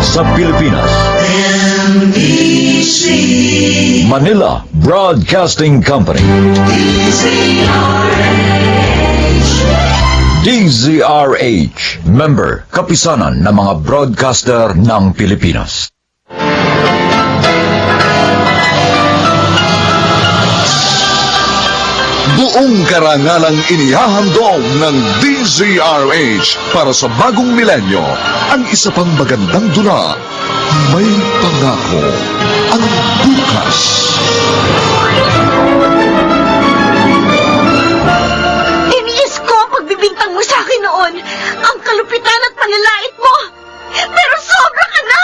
sa Pilipinas. NBC Manila Broadcasting Company. DZRH, member, kapisanan ng mga broadcaster ng Pilipinas. Buong karangalang inihahandog ng DZRH para sa bagong milenyo ang isa pang magandang dula. May pangako ang bukas. Iniis ko ang pagbibintang mo sa akin noon. Ang kalupitan at panlalait mo. Pero sobra ka na.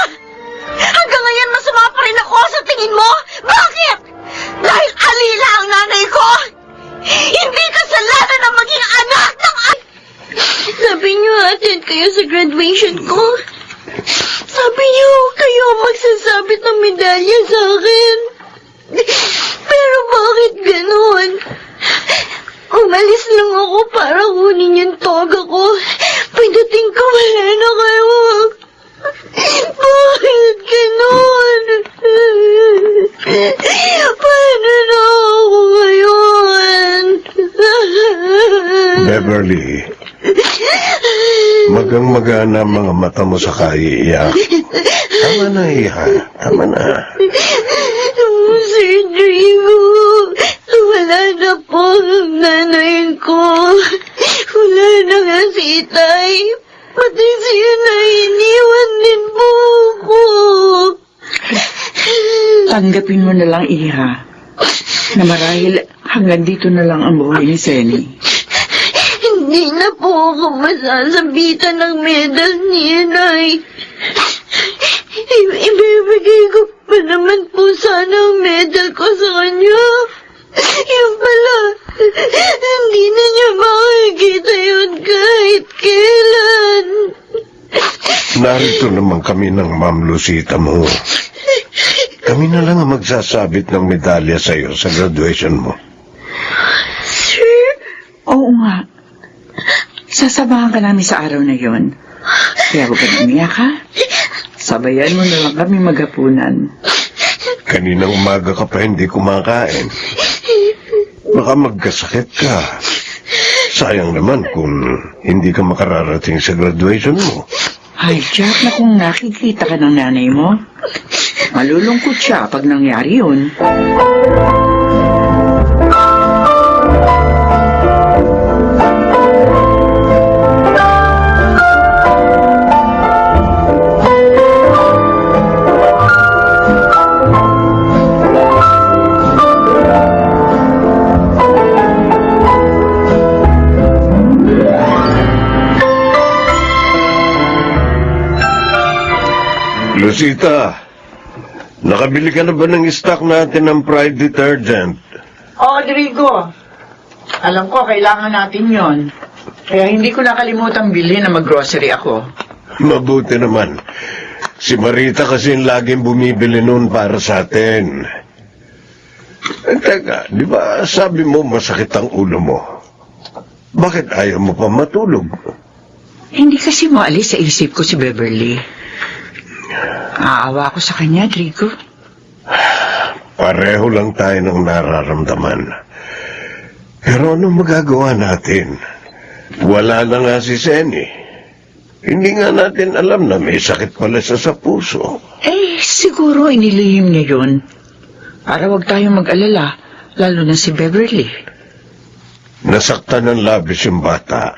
Hanggang ngayon masama pa rin ako sa tingin mo. Bakit? Dahil alila ang nanay ko. Hindi kasalanan na maging anak ng... Sabi niyo, attend kayo sa graduation ko. Sabi niyo, kayo magsasabit ng medalya sa akin. Pero bakit ganun? Umalis lang ako para kunin yung toga ko. Pagdating ko, wala na kayo. Bakit ganun? Paano na ako ngayon? Beverly, magang-magana ang mga mata mo sa kaiiyak. Tama na, Iha. Tama na. Sir Drigo, wala na po ang nanay ko. Wala na nga si Itay. Pati siya na iniwan din po ako. Tanggapin mo na lang, Iha, na marahil hanggang dito na lang ang buhay ni Seni. Hindi na po ako masasabitan ng medal ni Inay. Ibibigay ko pa naman po sana ang medal ko sa kanya. Yung pala, hindi na niya makikita yun kahit kailan. Narito naman kami ng Ma'am Lucita mo. Kami na lang ang magsasabit ng medalya sa'yo sa graduation mo. Sir? Oo nga. Sasamahan ka namin sa araw na yon. Kaya huwag ka na umiyak, ha? Sabayan mo na lang kami maghapunan. Kaninang umaga ka pa hindi kumakain. Baka magkasakit ka. Sayang naman kung hindi ka makararating sa graduation mo. Ay, Jack, na kung nakikita ka ng nanay mo, malulungkot siya pag nangyari yun. Lucita, nakabili ka na ba ng stock natin ng Pride detergent? Oo, Rodrigo. Alam ko, kailangan natin yon. Kaya hindi ko nakalimutan bilhin na mag-grocery ako. Mabuti naman. Si Marita kasi yung laging bumibili noon para sa atin. Teka, di ba sabi mo masakit ang ulo mo? Bakit ayaw mo pa matulog? Hindi kasi maalis sa isip ko si Beverly. Aawa ko sa kanya, Rodrigo. Pareho lang tayo ng nararamdaman. Pero ano magagawa natin? Wala na nga si Seni. Hindi nga natin alam na may sakit pala siya sa puso. Eh, siguro inilihim niya yun. Para wag tayong mag-alala, lalo na si Beverly. Nasaktan ng labis yung bata.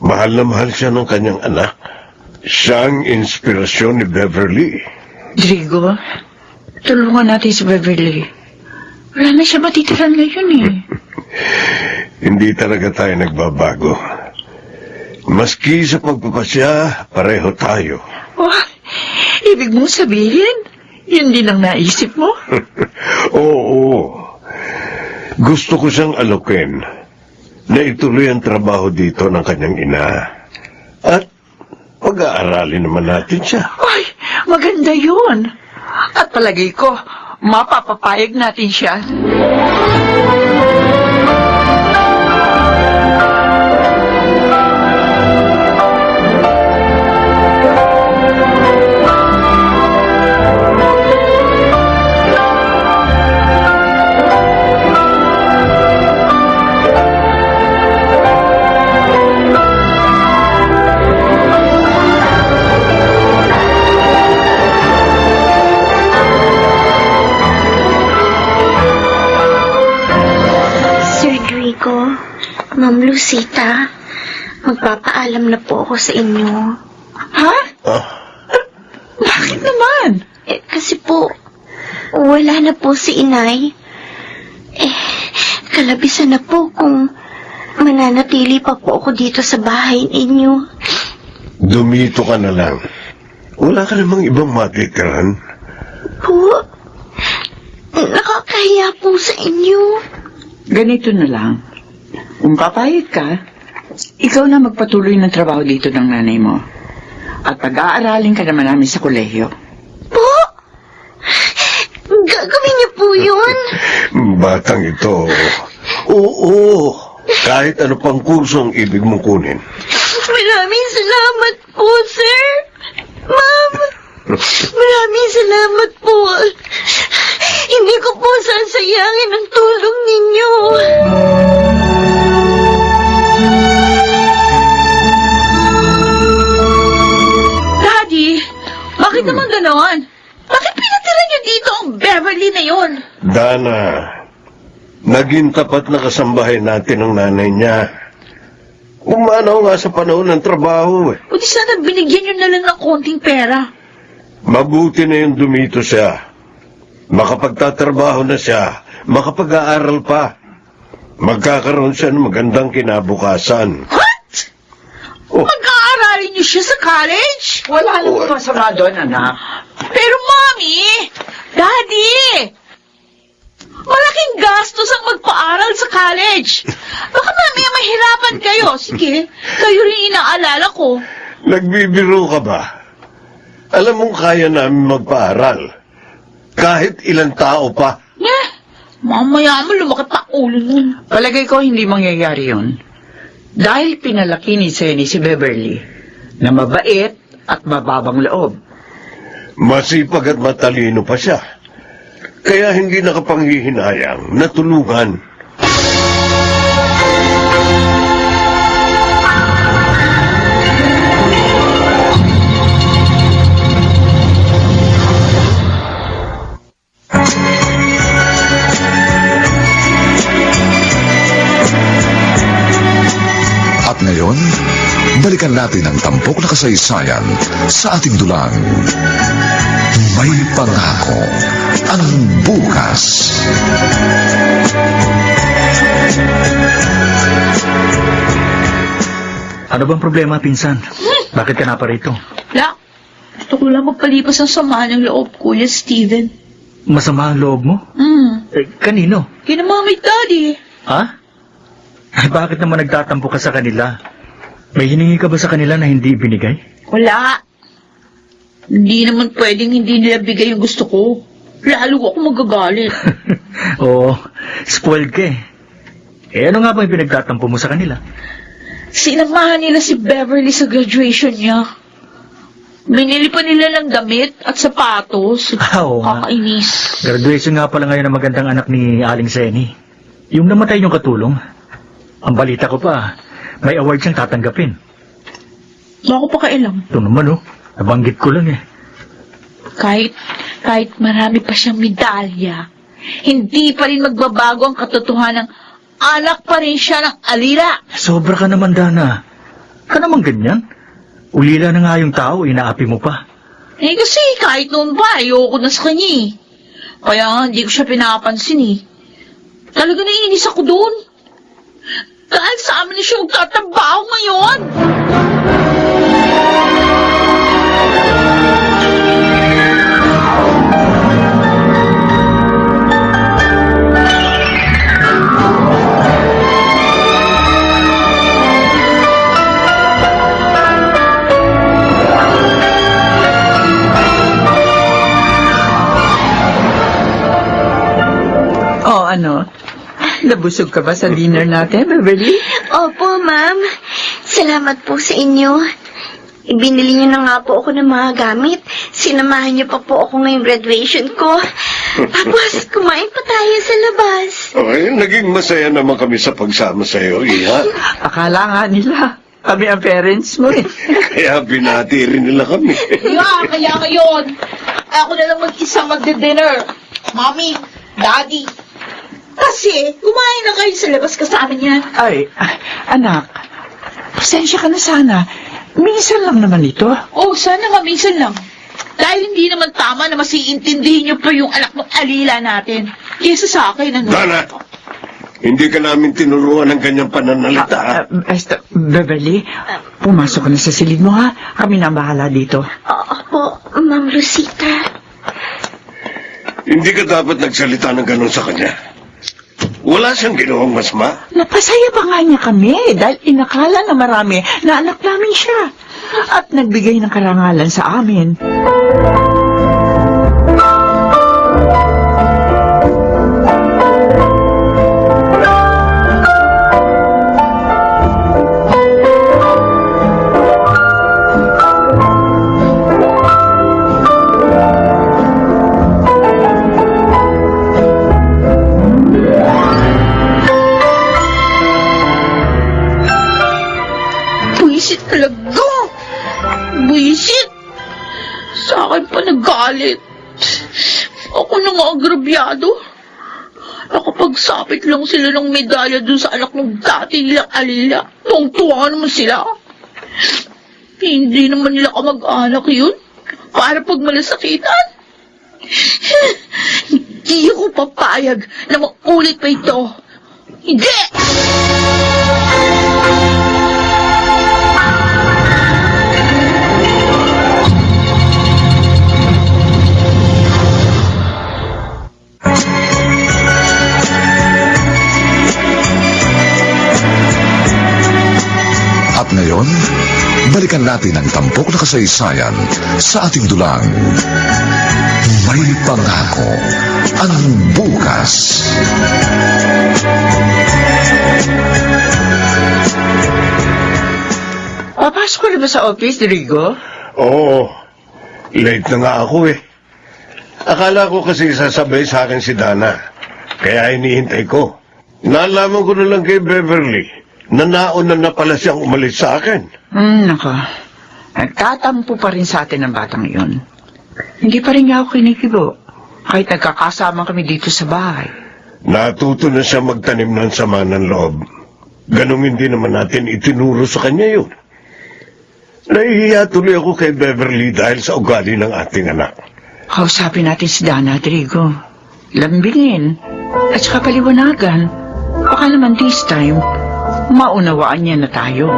Mahal na mahal siya ng kanyang anak. Siya ang inspirasyon ni Beverly. Rodrigo, tulungan natin si Beverly. Wala na siya matitiran ngayon eh. Hindi talaga tayo nagbabago. Maski sa pagpapasya, pareho tayo. Oh, ibig mong sabihin, yun din ang naisip mo? Oo. Gusto ko siyang alokin na ituloy ang trabaho dito ng kanyang ina. At pag-aaralin naman natin siya. Ay, maganda yun. At palagay ko, mapapapayag natin siya. Ma'am Lucita, magpapaalam na po ako sa inyo. Ha? Ah, Bakit naman? Kasi po, wala na po si inay. Kalabisan na po kung mananatili pa po ako dito sa bahay ninyo. dumito ka na lang. Wala ka namang ibang matitiran. Po, nakakahiya po sa inyo. Ganito na lang. Kung papayag ka, ikaw na magpatuloy ng trabaho dito ng nanay mo. At pag-aaralin ka naman namin sa kolehiyo. Po, gagawin niyo po yun. Batang ito. Oo. Kahit ano pang kurso ang ibig mong kunin. Maraming salamat po, sir. Ma'am, maraming salamat po. Hindi ko po sasayangin ang tulong ninyo. Daddy, bakit naman ganon? Bakit pinatira niyo dito ang Beverly na yon? Dana, naging tapat na kasambahay natin ang nanay niya. Umanaw nga sa panahon ng trabaho eh. O di sana binigyan niyo na lang ng konting pera. Mabuti na yung dumito siya. Makapagtatrabaho na siya. Makapag-aaral pa. Magkakaroon siya ng magandang kinabukasan. What? Oh. Mag-aaralin niyo siya sa college? Wala namang masama doon, anak. Pero Mommy, Daddy, malaking gastos ang magpaaral sa college. Baka mamaya mahirapan kayo. Sige, kayo rin inaalala ko. Nagbibiro ka ba? Alam mong kaya namin magpaaral. Kahit ilang tao pa. Mamaya mo lumakit pa ulo nun. Palagay ko hindi mangyayari yun. Dahil pinalaki ni Senny si Beverly na mabait at mababang loob. Masipag at matalino pa siya. Kaya hindi nakapanghihinayang na tulungan. At ngayon, balikan natin ang tampok na kasaysayan sa ating dulang. May pangako ang bukas. Ano bang problema, pinsan? Bakit ka na pa rito? La, gusto ko lang magpalipas ang sama ng loob, Kuya Steven. Masama ang loob mo? Kanino? Kina Mommy at Daddy. Ha? Ay, bakit naman nagtatampo ka sa kanila? May hiningi ka ba sa kanila na hindi binigay? Wala. Hindi naman pwedeng hindi nila bigay yung gusto ko. Lalo ako magagalit. Oo, spoiled ka eh. Eh, ano nga ba yung pinagtatampo mo sa kanila? Sinamahan nila si Beverly sa graduation niya. Binili pa nila ng damit at sapatos. Oo nga. Kakainis. Graduation nga pala ngayon ng magandang anak ni Aling Senny. Yung namatay yung katulong. Ang balita ko pa, may award siyang tatanggapin. Bako pa kailang. Ito naman oh, nabanggit ko lang eh. Kahit marami pa siyang medalya, hindi pa rin magbabago ang katotohanan ng anak pa rin siya ng alila. Sobra ka naman, Dana. Ka naman ganyan. Ulila na nga yung tao, inaapi mo pa. Eh kasi kahit noon pa, ayoko na sa kanya eh. Kaya nga, hindi ko siya pinapansin eh. Talaga naiinis ako doon. Dahil sa amin na siya magtatrabaho ngayon. Oh, ano? Nabusog ka ba sa dinner natin, Beverly? Opo, ma'am. Salamat po sa inyo. Ibinili niyo na nga po ako ng mga gamit. Sinamahan niyo pa po ako ngayong graduation ko. Tapos, kumain pa tayo sa labas. Ay, naging masaya naman kami sa pagsama sa iyo, Iha. Akala nga nila, kami ang parents mo eh. Kaya binati rin nila kami. Kaya ngayon, ako na lang mag-isa magde-dinner. Mommy, Daddy, Kasi, kumain na kayo sa labas kasama niya. Ay, anak, pasensya ka na sana. Minsan lang naman ito. Oh, sana nga minsan lang. Dahil hindi naman tama na masiintindihin niyo pa yung anak ng alila natin. Kesa sa akin, ano? Dana, hindi ka namin tinuruan ng ganyang pananalita. ha? Basta, Beverly, pumasok ka na sa silid mo ha. Kami na ang bahala dito. Opo, Ma'am Rosita. Hindi ka dapat nagsalita ng ganun sa kanya. Wala siyang ginawang masama. Napasaya pa nga niya kami dahil inakala na marami na anak namin siya. At nagbigay ng karangalan sa amin. Buisit talaga. Buisit. Sa akin pa nagalit. Ako na nga agrabyado. Nakapagsapit lang sila ng medalya dun sa anak ng dati nilang alila. Tuwang-tuwa naman sila. Hindi naman nila kamag-anak yun. Para pag malasakitan. Hindi ako papayag na maulit pa ito. Hindi! At ngayon, balikan natin ang tampok na kasaysayan sa ating dulang. May pangako ang bukas. Papasok ka na ba sa office, Rigo? Oo, late na nga ako eh. Akala ko kasi sasabay sa akin si Dana. Kaya hinihintay ko. Nalaman ko na lang kay Beverly na nauna na pala siyang umalis sa akin. Nako. Nagtatampo pa rin sa atin ang batang iyon. Hindi pa rin niya ako kinikibo. Kahit nagkakasama kami dito sa bahay. Natuto na siya magtanim ng sama ng loob. Ganong hindi naman natin itinuro sa kanya yun. Nahihiya tuloy ako kay Beverly dahil sa ugali ng ating anak. Kausapin natin si Dana, Rigo. Lambingin. At saka paliwanagan. Baka naman this time, maunawaan niya na tayo.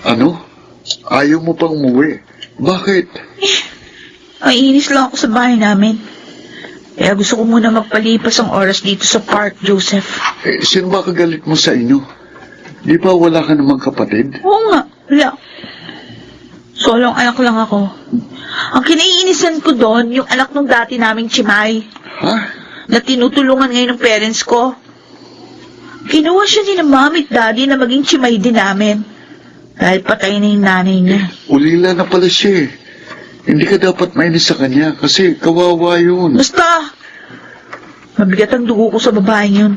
Ano? Ayaw mo pang umuwi? Bakit? Ay, inis lang ako sa bahay namin. Kaya gusto ko muna magpalipas ang oras dito sa park, Joseph. Sino ba kagalit mo sa inyo? Di ba wala ka namang kapatid? Oo nga, wala. Solong anak lang ako. Ang kinaiinisan ko doon, yung anak ng dati naming Chimay, Ha? na tinutulungan ngayon ng parents ko. Kinuha siya ni na mami at daddy na maging Chimay din namin. Dahil patay na yung nanay niya. Ulila na pala siya eh. Hindi ka dapat mainis sa kanya kasi kawawa yun. Basta, mabigat ang dugo ko sa babaeng yun.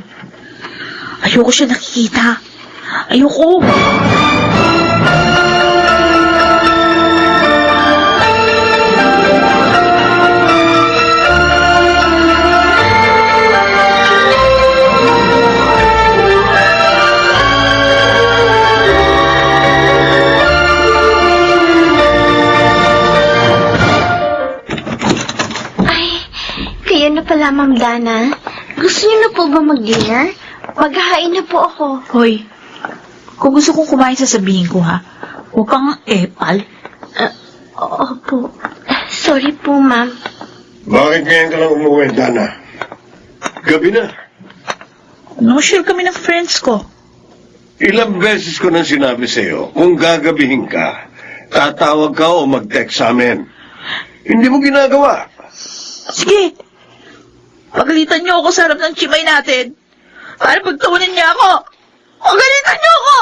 Ayoko siya nakikita. Ayoko. Kayo na pala, Ma'am Dana. Gusto niyo na po ba mag-dinner? Maghahain na po ako. Hoy, kung gusto kong kumain, sasabihin ko ha. Huwag kang epal. Opo. Sorry po, Ma'am. Bakit ngayon ka lang umuwi, Dana? Gabi na. No-share kami ng friends ko. Ilang beses ko nang sinabi sa iyo, kung gagabihin ka, tatawag ka o mag-text sa amin. Hindi mo ginagawa. Sige. Pagalitan niyo ako sa harap ng Chimay natin. Para pagtawanan niya ako. Pagalitan niyo ako!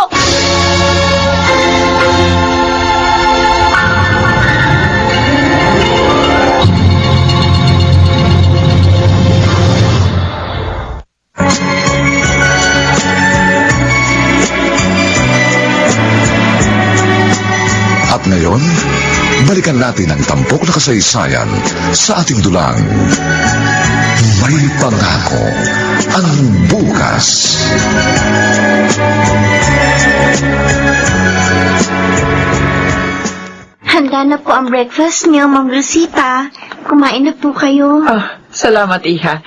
balikan natin ang tampok na kasaysayan sa ating dulang. May pangako ang bukas. Handa na po ang breakfast niyo, Ma'am Rosita. Kumain na po kayo. Salamat, Iha.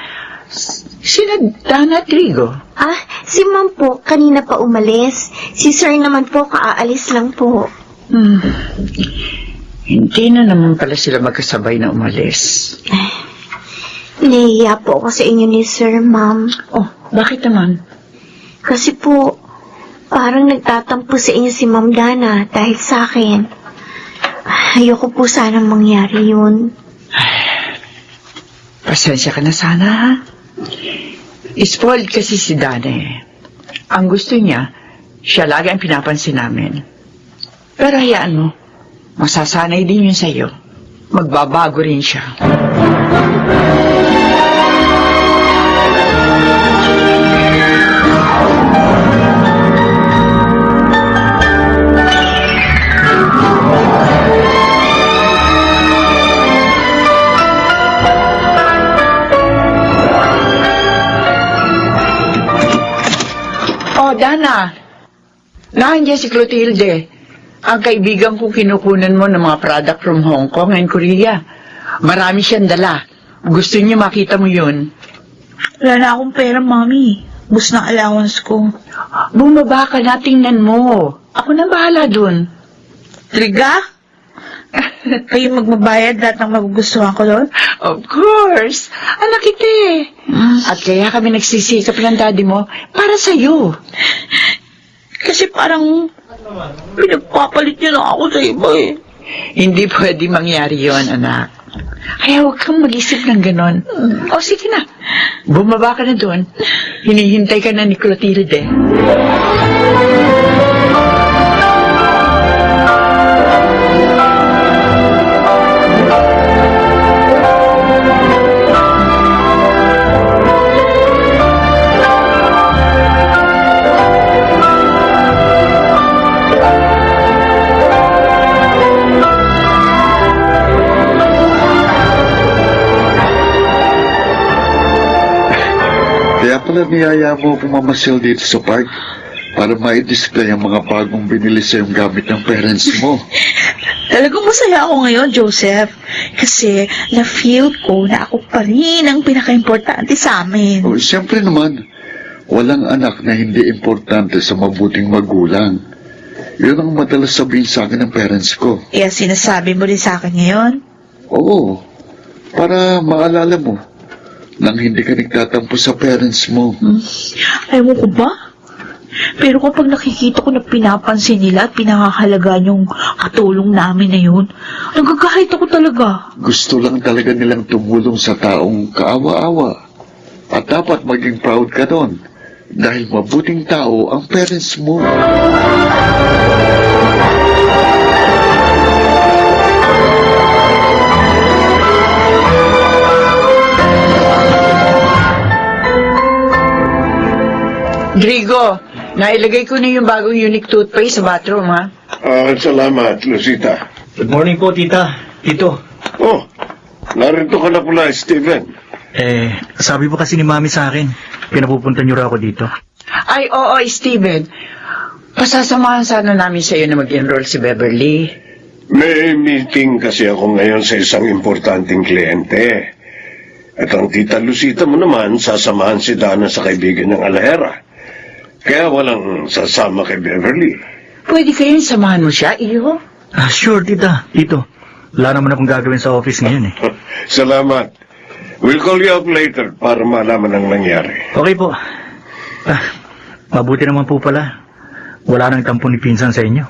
Sina Dana at Rigo? Si Ma'am po, kanina pa umalis. Si Sir naman po, kaaalis lang po. Hindi na naman pala sila magkasabay na umalis. Nahiya po ako sa inyo ni Sir, Ma'am. Oh, bakit naman? Kasi po, parang nagtatampo sa inyo si Ma'am Dana dahil sa akin. Ayoko po sanang mangyari yun. Pasensya ka na sana, ha? Spoiled kasi si Dana eh. Ang gusto niya, siya lagi ang pinapansin namin. Pero hayaan mo, masasanay din yun sa'yo. Magbabago rin siya. Dana, nandiyan si Clotilde, ang kaibigan kong kinukunan mo ng mga product from Hong Kong and Korea. Marami siyang dala. Gusto niya makita mo yun. Wala na akong pera, Mami. Bus na allowance ko. Bumaba ka na, tingnan mo. Ako na bahala dun. Triga? Kayo magbabayad lahat ng magugustuhan ko doon? Of course. Anak kita eh. At kaya kami nagsisikap ng daddy mo para sa'yo. Kasi parang pinagpapalit niyo na ako sa iba eh. Hindi pwede mangyari yon, anak. Kaya huwag kang mag-isip ng ganon. O sige na, bumaba ka na doon. Hinihintay ka na ni Clotilde. Kaya pala niyaya mo akong mamasyal dito sa park para ma-display ang mga bagong binili sa yung gamit ng parents mo. Talagang masaya ako ngayon, Joseph. Kasi na-feel ko na ako pa rin ang pinaka-importante sa amin. O, siyempre naman, walang anak na hindi importante sa mabuting magulang. Yun ang madalas sabihin sa akin ng parents ko. Kaya sinasabi mo rin sa akin ngayon? Oo, para maalala mo nang hindi ka nagtatampo sa parents mo. Ayaw ko ba? Pero kapag nakikita ko na pinapansin nila at pinakahalagaan yung katulong namin na yun, nagagahit ako talaga. Gusto lang talaga nilang tumulong sa taong kaawa-awa. At dapat maging proud ka doon dahil mabuting tao ang parents mo. Drigo, nailagay ko na yung bagong unique toothpaste sa bathroom, ha? Salamat, Lucita. Good morning po, tita. Tito. Oh, narito ka na pala, Steven. Sabi po kasi ni Mami sa akin, pinapupunta niyo raw ako dito. Ay, oo, Steven. Pasasamahan sana namin sa iyo na mag-enroll si Beverly. May meeting kasi ako ngayon sa isang importanteng kliyente. At ang tita Lucita mo naman, sasamahan si Dana sa kaibigan ng Alahera. Kaya walang sasama kay Beverly. Pwede kayong samahan mo siya, iyo? Sure, tita. Tito, wala naman akong gagawin sa office ngayon eh. Salamat. We'll call you up later para malaman ang nangyari. Okay po. Mabuti naman po pala. Wala nang tampo ni Pinsan sa inyo.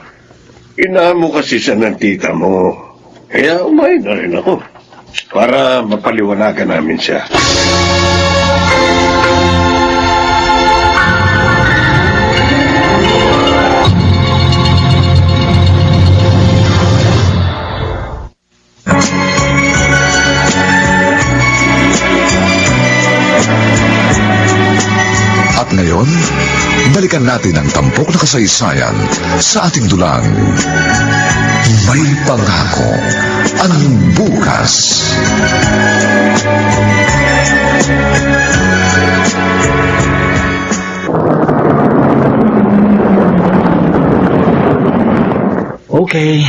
Inaamo kasi siya ng tita mo. Kaya umayin na rin ako. Para mapaliwanagan namin siya. At ngayon, balikan balikan natin ang tampok na kasaysayan sa ating dulang May Pangako ang Bukas. Okay,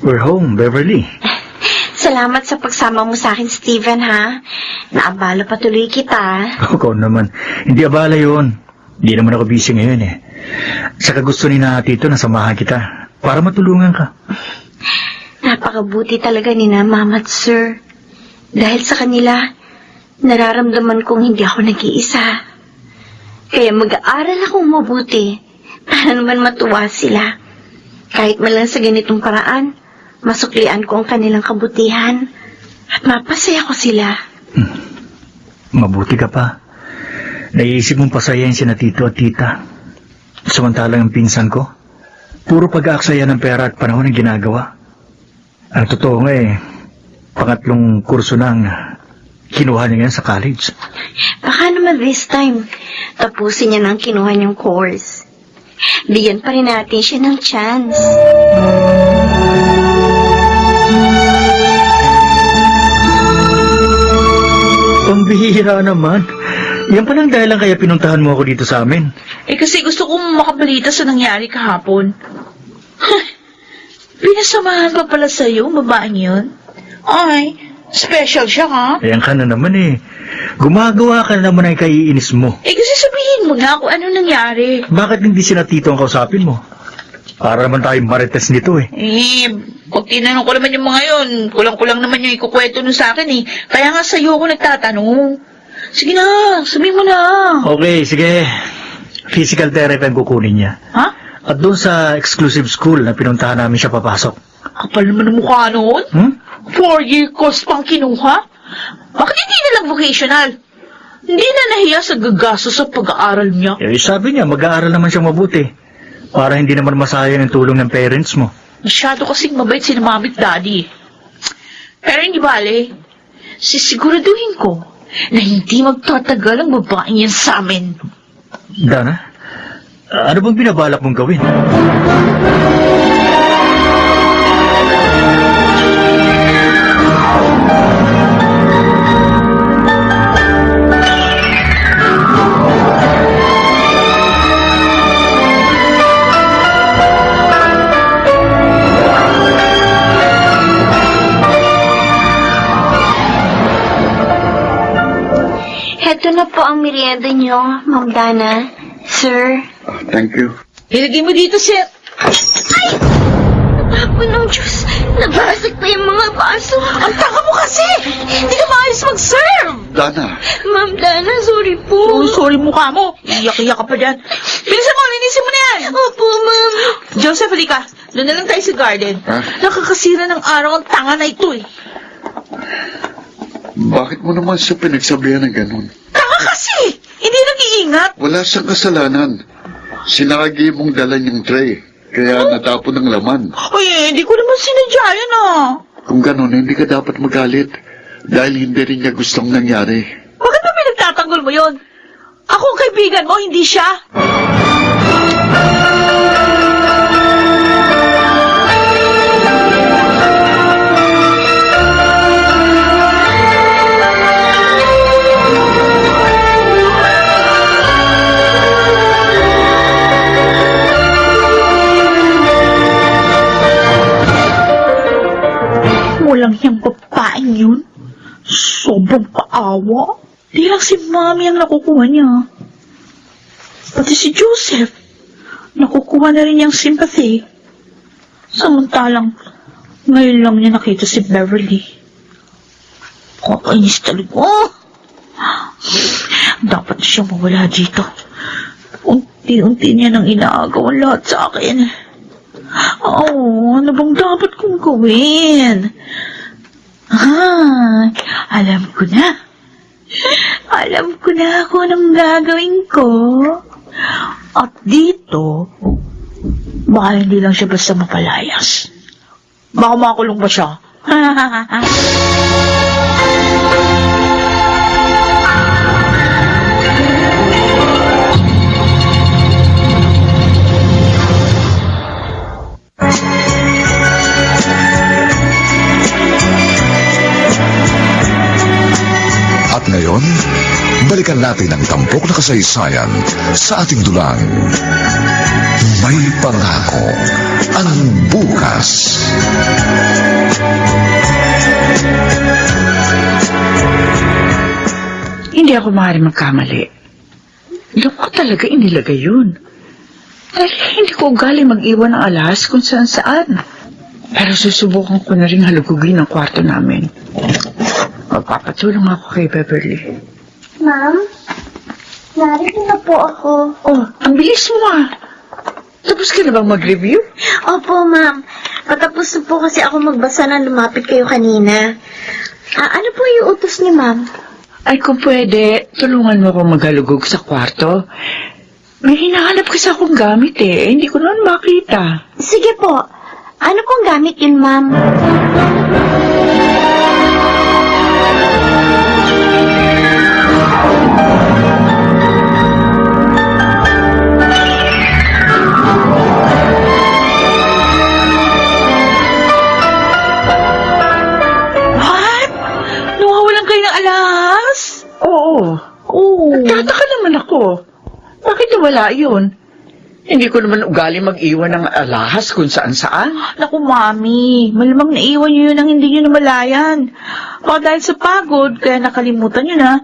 we're home, Beverly. Salamat sa pagsama mo sa akin, Steven, ha? Naabala patuloy kita. Ikaw naman, hindi abala yun. Hindi naman ako busy ngayon eh. Saka gusto ni na tito na samahan kita para matulungan ka. Napakabuti talaga ni na Mama at Sir. Dahil sa kanila, nararamdaman kong hindi ako nag-iisa. Kaya mag-aaral akong mabuti para naman matuwa sila. Kahit man lang sa ganitong paraan, masuklian ko ang kanilang kabutihan at mapasaya ko sila. Mabuti ka pa. Naiisip mong pasayahin si na tito at tita. Samantalang ang pinsan ko, puro pag-aaksaya ng pera at panahon ang ginagawa. Ang totoo nga eh, pangatlong kurso na ang kinuha niya ngayon sa college. Baka naman this time, tapusin niya ng kinuha niyang course. Bigyan pa rin natin siya ng chance. Pambihira naman. Yan palang dahilan kaya pinuntahan mo ako dito sa amin. Eh kasi gusto kong makabalita sa nangyari kahapon. Pinasamahan pa pala sa'yo, babaeng yun. Ay, special siya ha? Ayan ka na naman eh. Gumagawa ka na naman ang kaiinis mo. Eh kasi sabihin mo na kung ano nangyari. Bakit hindi sina tito ang kausapin mo? Para naman tayong marites nito eh. Eh, pag tinanong ko naman yung mga yun, kulang-kulang naman yung ikukwento nun sa akin eh. Kaya nga sa'yo ako nagtatanong. Sige na, sabihin mo na. Okay, sige. Physical therapy ang kukunin niya. Ha? At doon sa exclusive school na pinuntahan namin siya papasok. Kapal naman ang mukha noon. 4-year course pang kinuha? Bakit hindi na lang vocational? Hindi na nahiya sa gagasto sa pag-aaral niya. Eh, sabi niya, mag-aaral naman siya mabuti. Para hindi naman masayang ang tulong ng parents mo. Masyado kasing mabait si mami at daddy. Pero hindi bale, sisiguraduhin ko na hindi magtatagal ang babaeng yan sa amin. Dana, ano bang binabalak mong gawin? Heto na po ang merienda niyo, Ma'am Dana. Sir. Thank you. Ilagay mo dito, sir. Tapon ng Diyos. Nabasag pa yung mga baso. Ang tanga mo kasi! Hindi ka maayos mag-serve! Dana, Ma'am Dana, sorry po. Oh, sorry mukha mo. Iyak-iyak ka pa dyan. Bilisan mo, linisin mo na yan. Opo, Ma'am. Joseph, halika. Doon na lang tayo sa garden. Ha? Nakakasira ng araw ang tanga na ito eh. bakit mo naman siya pinagsabihan ng ganun? Tanga kasi! Hindi nag-iingat. Wala siyang kasalanan. Sinagi mong dala niyang tray, kaya natapon ng laman. Uy, hindi ko naman sinadya yan ah. Kung ganun, hindi ka dapat magalit. Dahil hindi rin niya gustong nangyari. Bakit ba pinagtatanggol mo yon? Ako ang kaibigan mo, hindi siya. Walang yung babaeng yun. Sobrang paawa. Di lang si Mami ang nakukuha niya. Pati si Joseph, nakukuha na rin niyang sympathy. Samantalang, ngayon lang niya nakita si Beverly. Kakainis talaga. Dapat siya mawala dito. Unti-unti niya nang inaagawan lahat sa akin. Oh, ano bang dapat kong gawin? Alam ko na. Alam ko na kung anong gagawin ko. At dito, baka hindi lang siya basta mapalayas. Baka makulong pa siya. balikan natin ang tampok na kasaysayan sa ating dulang. May pangako ang bukas. Hindi ako maaaring magkamali. Doon ko talaga inilagay yun. Dahil hindi ko ugali mag-iwan ng alahas kung saan-saan. Pero susubukan ko na rin halugugin ang kwarto namin. Magpapatulong ako kay Beverly. Ma'am, narito na po ako. Oh, ang bilis mo ah. Tapos ka na bang mag-review? Opo, ma'am. Patapos na po kasi ako magbasa na lumapit kayo kanina. Ano po yung utos ni ma'am? Ay, kung pwede, tulungan mo akong maghalugog sa kwarto. May hinahanap kasi akong gamit eh. Hindi ko naman makita. Sige po. Ano pong gamit yun, ma'am? What? Nawawalan kayo ng alahas? Oo. Nagtataka naman ako. Bakit nawala yun? Hindi ko naman ugali mag-iwan ng alahas kung saan-saan. Naku, Mami. Malamang naiwan niyo yun ang hindi niyo namalayan. Baka dahil sa pagod, kaya nakalimutan niyo na.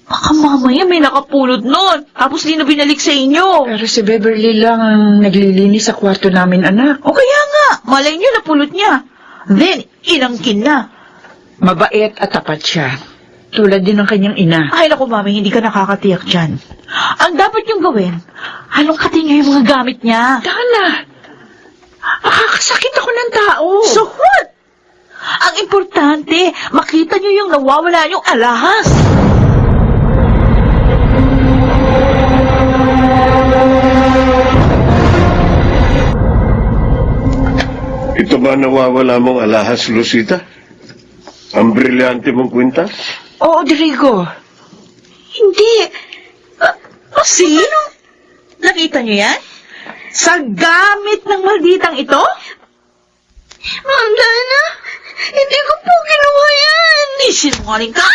Baka mamaya may nakapulot nun. Tapos di na binalik sa inyo. Pero si Beverly lang ang naglilinis sa kwarto namin, anak. O kaya nga, malay niyo napulot niya. Then, inangkin na. Mabait at tapat siya. Tulad din ng kanyang ina. Ay, naku, Mami, hindi ka nakakatiyak dyan. Ang dapat niyong gawin, halongkatin niyo yung mga gamit niya. Dana, makakasakit ako ng tao. So what? Ang importante, makita niyo yung nawawala yung alahas. Ito ba nawawala mong alahas, Lucita? Ang brilyante mong kwintas? Oo, Rodrigo. Hindi. See? Nakita niyo yan? Sa gamit ng malditang ito? Ma'am Dana, hindi ko po ginawa yan. Isinungaling ka?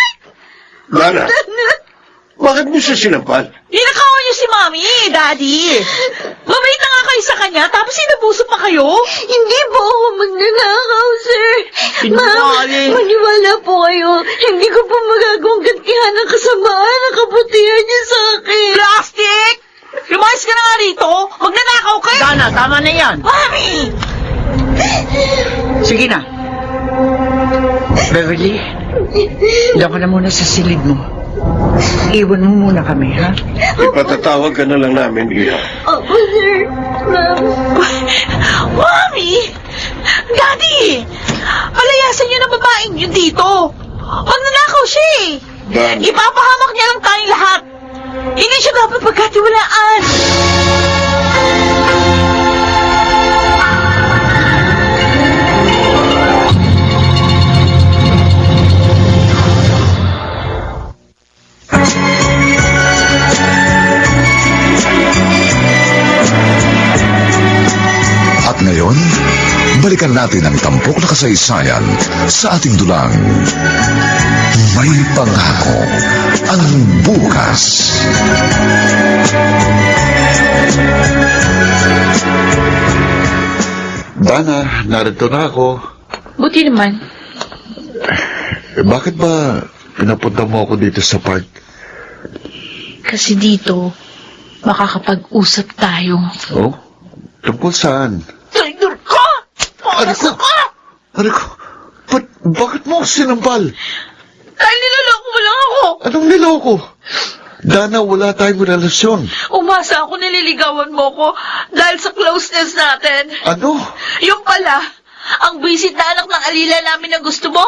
Dana, bakit mo siya sinampal? Ninakawan niyo si Mami, Daddy. Mabait na nga kayo sa kanya, tapos sinabuso pa kayo? Hindi po ako magnanakaw, sir. Sinungaling. Ma'am, maniwala po kayo. Hindi ko po magagawang gantihan ang kasamaan ng kabutihan niya sa akin. Plastic! Lumayas ka na nga rito. Magnanakaw ka. Dana, tama na yan. Mami! Sige na. Beverly, doon ka na muna sa silid mo. Iwan mo muna kami, ha? Ipatatawag ka na lang namin, Iha. Opo, sir. Ma'am. Mami! Daddy! Palayasan niyo na babaeng yun dito. Magnanakaw siya eh. Dan, Ipapahamak niya lang tayong lahat. Hindi siya dapat pagkatiwalaan. At ngayon, balikan natin ang tampok na kasaysayan sa ating dulang. May pangako ang bukas. Dana, narito na ako. Buti naman. Bakit ba pinapunta mo ako dito sa park? Kasi dito, makakapag-usap tayo. Oh? Tungkol saan? Traidor ka! Ano Paras ka! Bakit mo ako sinampal? Dahil niloloko mo lang ako. Anong niloko? Dana, wala tayong relasyon. Umasa ako nililigawan mo ko dahil sa closeness natin. Ano? Yung pala, ang visit na anak ng alila namin na gusto mo.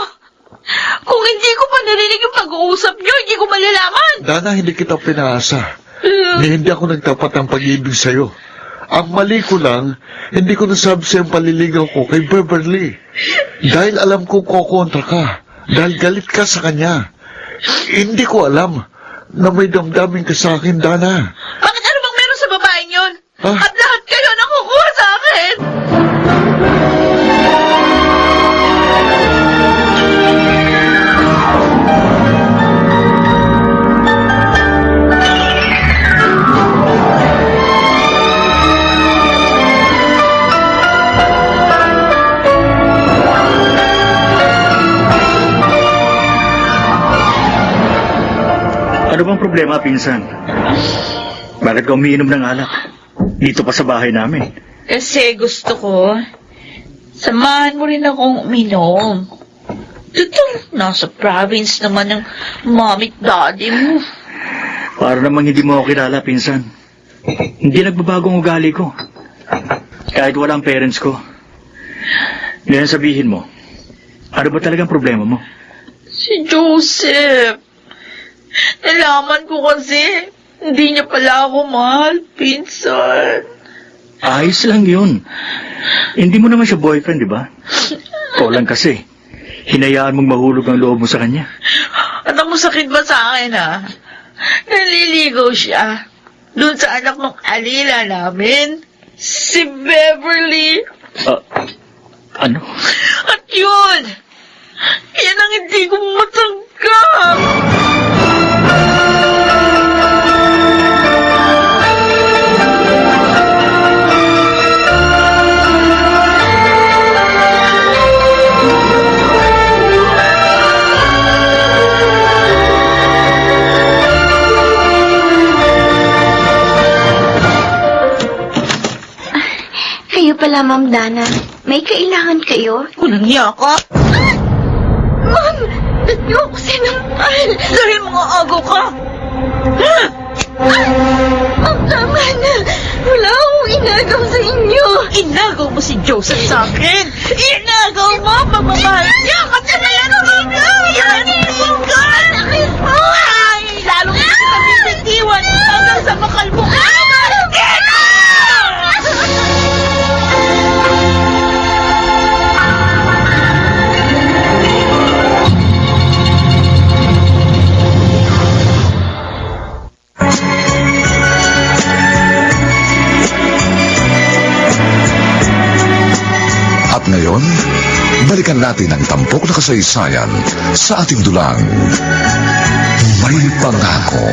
Kung hindi ko pa narinig yung pag-uusap nyo, hindi ko malalaman. Dana, hindi kita pinaasa. Hindi ako nagtapat ng pag-ibig sa'yo. Ang mali ko lang, hindi ko nasabi sa'yo ang paliligaw ko kay Beverly. Dahil alam ko kokontra ka. Dahil galit ka sa kanya. Hindi ko alam na may damdamin ka sa akin, Dana. Bakit ano bang meron sa babaeng yun? Ah? At lahat kayo nakukuha sa akin. Ano bang problema, pinsan? Bakit ka umiinom ng alak? Dito pa sa bahay namin. Kasi gusto ko, samahan mo rin akong uminom. Total, nasa province naman ng mommy at daddy mo. Para namang hindi mo ako kilala, pinsan. Hindi nagbabagong ugali ko. Kahit walang parents ko. Ngayon sabihin mo, ano ba talagang problema mo? Si Joseph. Nalaman ko kasi, hindi niya pala ako mahal, pinsan. Ayos lang yun. Hindi mo naman siya boyfriend, di ba? O lang kasi, hinayaan mong mahulog ang loob mo sa kanya. At ang masakit ba sa akin, ha? Naliligaw siya. Doon sa anak ng alila namin, si Beverly. Ano? At yun, yan ang hindi ko matanggap. Kayo pala, Ma'am Dana. May kailangan kayo? Walang hiya ka. Ma'am, ba't niyo ako sinampal? Dahil mga agaw ka. Ma'am, tama na. Wala akong inagaw sa inyo. Inagaw mo si Joseph sa akin. Inagaw mo, pagmamahal niya. Kasi malamig ka. Malamig ka. Sakit mo. Ay, lalo mo kita bibitiwan hanggang sa makalbo ka. At ngayon, balikan natin ang tampok na kasaysayan sa ating dulang. May pangako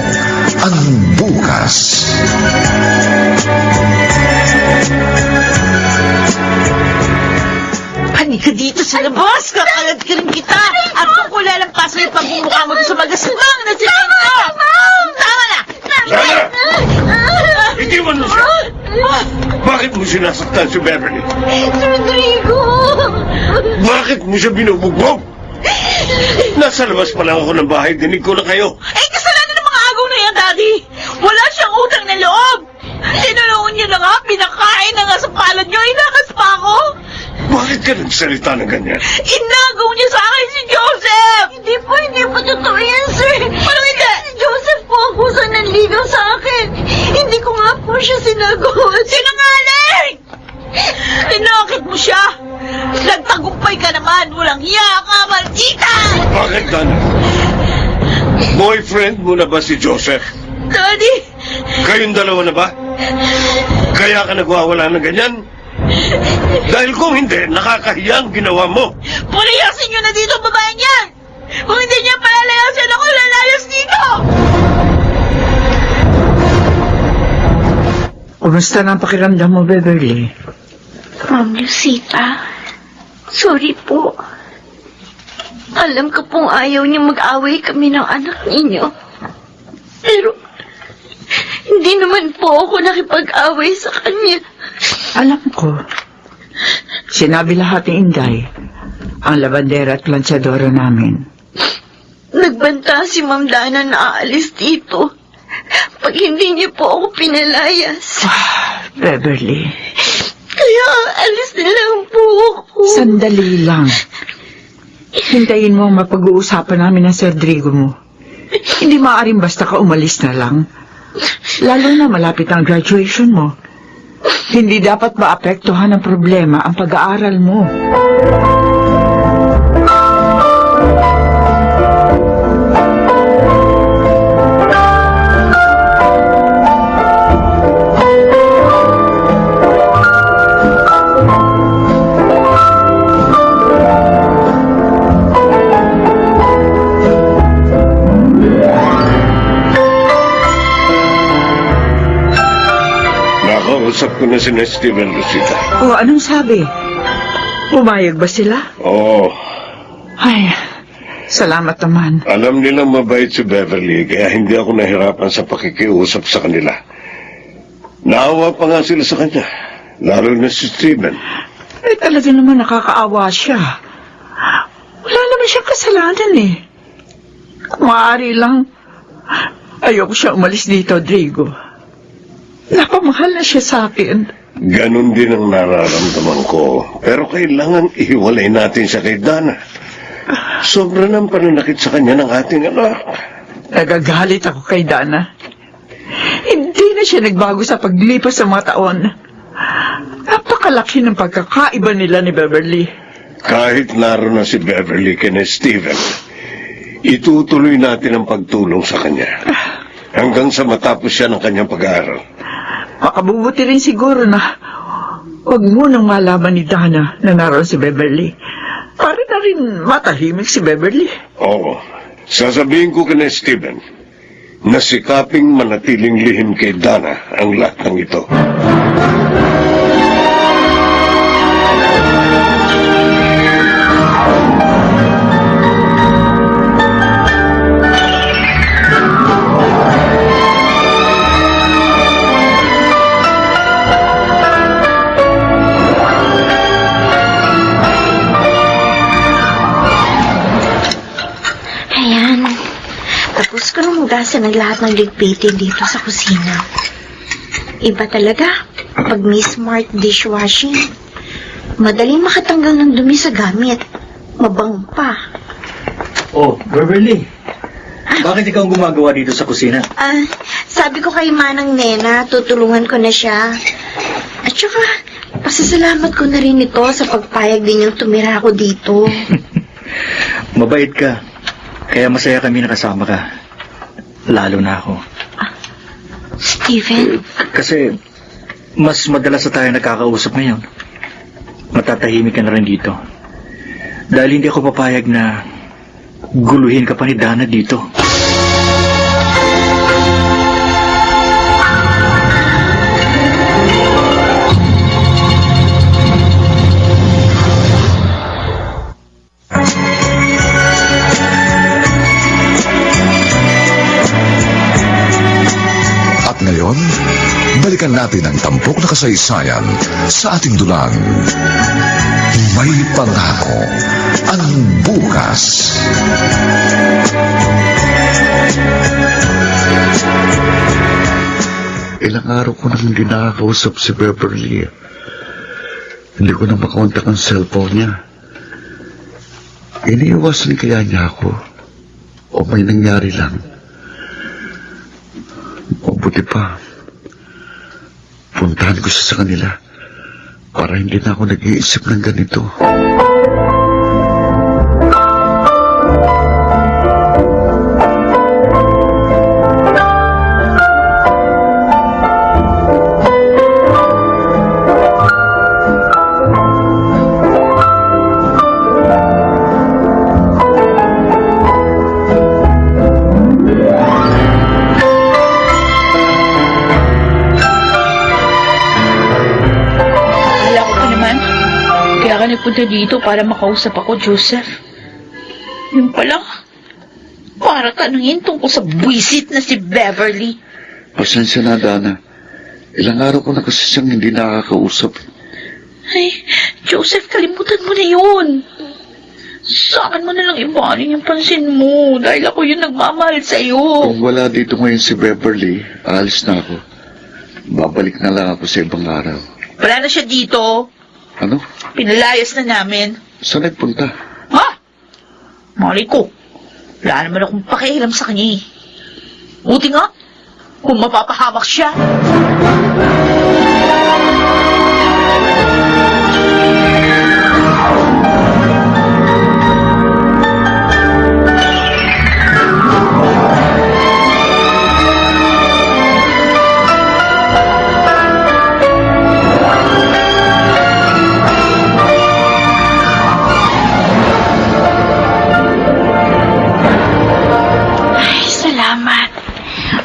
ang bukas. Halika dito sa labas. Kakalad ka rin kita. At kung kulalampasan yung pagmumukha mo sa magaspang na sinento. Tama na. Hindi mo na siya! Bakit mo sinasaktan si Beverly? Rodrigo! Bakit mo siya binubugbog? Nasa labas pa lang ako ng bahay, dinig ko na kayo. Eh, kasalanan ng mga agaw na yan, Daddy. Wala siyang utang na loob. Tinulungan niyo na nga, pinakain na nga sa palad niyo, inakas pa ako. Bakit ka nagsalita ng ganyan? Inagaw niya sa akin si Joseph. Hindi po totoo yan, sir. Ano hindi? Si Joseph po ang kusa nanligaw sa akin. Hindi ko nga po siya sinagot. Sinungaling! Tinakit mo siya. Nagtagumpay ka naman. Walang hiya ka, maldita! Bakit, Dana? Boyfriend mo na ba si Joseph? Daddy, Kayong dalawa na ba? Kaya ka nagwawala ng ganyan? Dahil kung hindi, nakakahiya ang ginawa mo. pulayasin niyo na dito ang babae niya. Kung hindi niya palalayasin ako, lalayas dito. Kumusta na ang pakiramdam mo, Beverly? Ma'am Lucita, sorry po. Alam ko pong ayaw niyo mag-away kami ng anak ninyo. Pero, hindi naman po ako nakipag-away sa kanya. Alam ko. Sinabi lahat ni Inday, ang labandera at planchadora namin. Nagbanta si Ma'am Dana na aalis dito. Pag hindi niyo po ako pinalayas. Beverly, Kaya alis na lang po ako. sandali lang. Hintayin mo ang mapag-uusapan namin ng Sir Rodrigo mo. Hindi maaaring basta ka umalis na lang. Lalo na malapit ang graduation mo. Hindi dapat maapektuhan ng problema ang pag-aaral mo. Nakausap ko na si Steven, Lucita. O, anong sabi? Pumayag ba sila? Oo. Ay, Salamat naman. Alam nilang mabait si Beverly, kaya hindi ako nahirapan sa pakikiusap sa kanila. Naawa pa nga sila sa kanya, lalo na si Steven. Eh, talaga naman nakakaawa siya. Wala naman siyang kasalanan eh. Kung maaari lang, ayoko siya umalis dito, Rodrigo. Napamahal na siya sa akin. Ganon din ang nararamdaman ko. Pero kailangan ihiwalay natin siya kay Dana. Sobra ng pananakit sa kanya ng ating anak. Nagagalit ako kay Dana. Hindi na siya nagbago sa paglipas ng mga taon. Napakalaki ng pagkakaiba nila ni Beverly. Kahit naroon na si Beverly kina Steven, itutuloy natin ang pagtulong sa kanya. Hanggang sa matapos siya ng kanyang pag-aaral. Makabubuti rin siguro na huwag munang malaman ni Dana na naroon si Beverly. Para na rin matahimik si Beverly. Oo. Sasabihin ko kina Steven na sikaping manatiling lihim kay Dana ang lahat ng ito. Ayan. Tapos ko nang hugasan ng lahat ng ligpitin dito sa kusina. Iba talaga pag may smart dishwashing. Madaling makatanggal ng dumi sa gamit. Mabango pa. Oh, Beverly. Bakit ikaw ang gumagawa dito sa kusina? Sabi ko kay Manang Nena, tutulungan ko na siya. At saka, pasasalamat ko na rin ito sa pagpayag din yung tumira ako dito. Mabait ka. Kaya masaya kami nakasama ka. Lalo na ako. Steven? Kasi mas madalas na tayo nakakausap ngayon. Matatahimik ka na rin dito. Dahil hindi ako papayag na guluhin ka pa ni Dana dito. Ngayon, balikan natin ang tampok na kasaysayan sa ating dulang. May pangako ang bukas. Ilang araw ko nang hindi nakakausap si Beverly. Hindi ko na makontak ang cellphone niya. Iniiwasan kaya niya ako? O may nangyari lang? Mabuti pa. Puntahan ko siya sa kanila para hindi na ako nag-iisip ng ganito. Nagpunta dito para makausap ako, Joseph. Yung pala, para tanungin tungkol sa buwisit na si Beverly. Pasensya na, Dana. Ilang araw ko na kasi siyang hindi nakakausap. Ay, Joseph, kalimutan mo na yun. Sa akin mo na lang ibaling yung pansin mo dahil ako yung nagmamahal sa'yo. Kung wala dito ngayon si Beverly, aalis na ako. Babalik na lang ako sa ibang araw. Wala na siya dito. Ano? Pinalayas na namin. Saan nagpunta? Ha? Mali ko. Wala naman akong pakialam sa kanya eh. Buti nga, kung mapapahamak siya.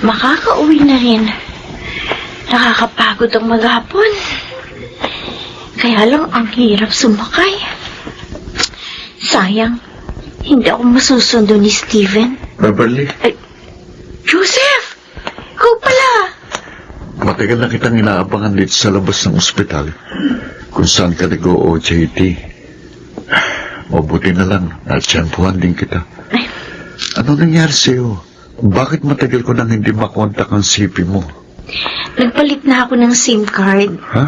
Makakauwi na rin. Nakakapagod ang maghapon. Kaya lang ang hirap sumakay. Sayang, Hindi ako masusundo ni Steven. Beverly, Joseph! Ikaw pala! matagal na kitang inaabangan dito sa labas ng ospital kung saan ka nag-OJT. Mabuti na lang, natsyempuhan din kita. Ano nangyari sa'yo? Bakit matagal ko nang hindi makontak ang CP mo? Nagpalit na ako ng SIM card. Ha?